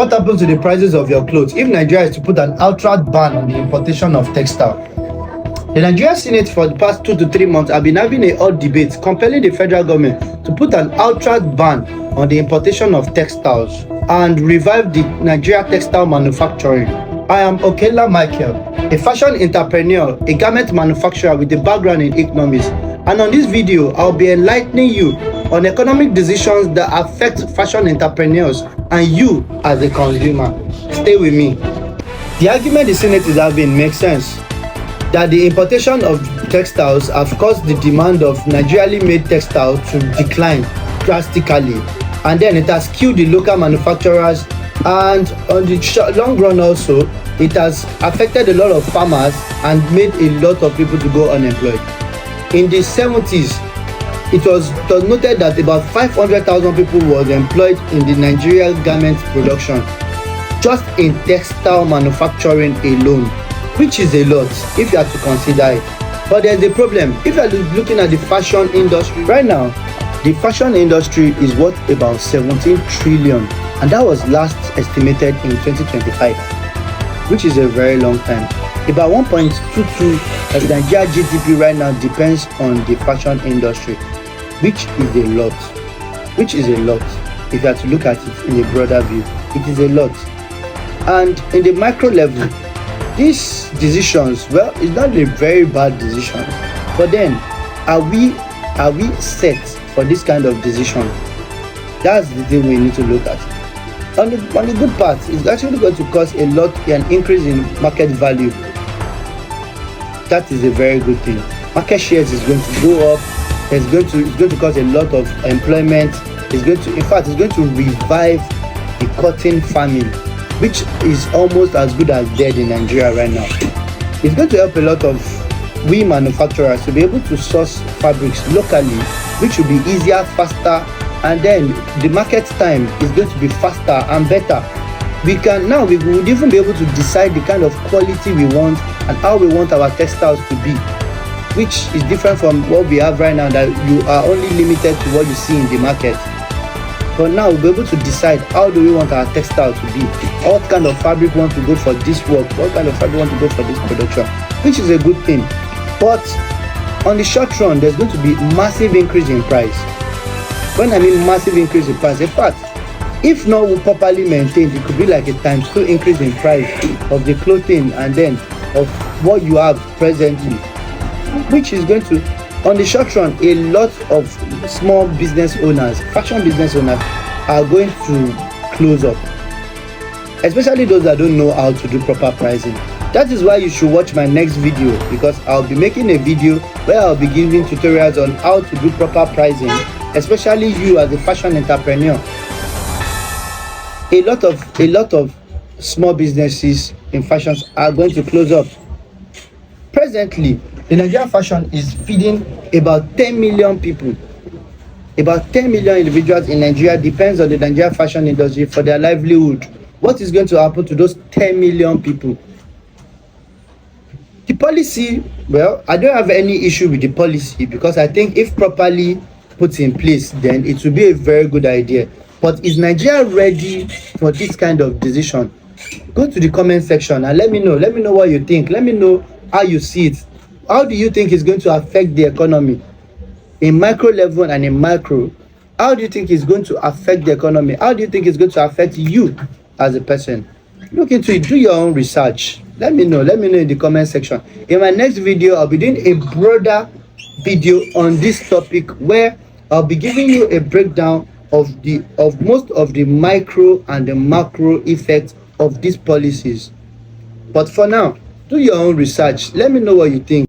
What happens to the prices of your clothes if Nigeria is to put an outright ban on the importation of textile? The Nigerian Senate for the past 2 to 3 months have been having a hot debate compelling the federal government to put an outright ban on the importation of textiles and revive the Nigeria textile manufacturing. I am Okela Michael, a fashion entrepreneur, a garment manufacturer with a background in economics, and on this video I'll be enlightening you on economic decisions that affect fashion entrepreneurs and you as a consumer. Stay with me. The argument the Senate is having makes sense, that the importation of textiles have caused the demand of Nigerially made textiles to decline drastically, and then it has killed the local manufacturers, and on the long run also it has affected a lot of farmers and made a lot of people to go unemployed. In the 70s, it was noted that about 500,000 people were employed in the Nigerian garment production, just in textile manufacturing alone, which is a lot if you have to consider it. But there's a problem. If you are looking at the fashion industry right now, the fashion industry is worth about 17 trillion, and that was last estimated in 2025, which is a very long time. About 1.22 as Nigeria GDP right now depends on the fashion industry, which is a lot. If you have to look at it in a broader view, it is a lot. And in the micro level, these decisions, well, it's not a very bad decision, but then are we set for this kind of decision? That's the thing we need to look at. On the good part, it's actually going to cause an increase in market value. That is a very good thing. Market shares is going to go up. It's going to cause a lot of employment. It's going to revive the cotton farming, which is almost as good as dead in Nigeria right now. It's going to help a lot of we manufacturers to be able to source fabrics locally, which will be easier, faster, and then the market time is going to be faster and better. We would even be able to decide the kind of quality we want and how we want our textiles to be, which is different from what we have right now, that you are only limited to what you see in the market. But now we'll be able to decide how do we want our textile to be, what kind of fabric want to go for this work, what kind of fabric want to go for this production, which is a good thing. But on the short run, there's going to be massive increase in price. When I mean massive increase in price, in fact, if not properly maintained, it could be like a ×2 increase in price of the clothing and then of what you have presently, which is going to, on the short run, a lot of small business owners, fashion business owners, are going to close up, especially those that don't know how to do proper pricing. That is why you should watch my next video, because I'll be making a video where I'll be giving tutorials on how to do proper pricing, especially you as a fashion entrepreneur. A lot of small businesses in fashions are going to close up. Presently, the Nigerian fashion is feeding about 10 million people. About 10 million individuals in Nigeria depends on the Nigerian fashion industry for their livelihood. What is going to happen to those 10 million people? The policy, well, I don't have any issue with the policy, because I think if properly put in place, then it will be a very good idea. But is Nigeria ready for this kind of decision? Go to the comment section and let me know what you think. Let me know how you see it. How do you think it's going to affect the economy in micro level and in macro? How do you think it's going to affect the economy? How do you think it's going to affect you as a person? Look into it, do your own research. Let me know in the comment section. In my next video, I'll be doing a broader video on this topic where I'll be giving you a breakdown of most of the micro and the macro effects of these policies. But for now, do your own research. Let me know what you think.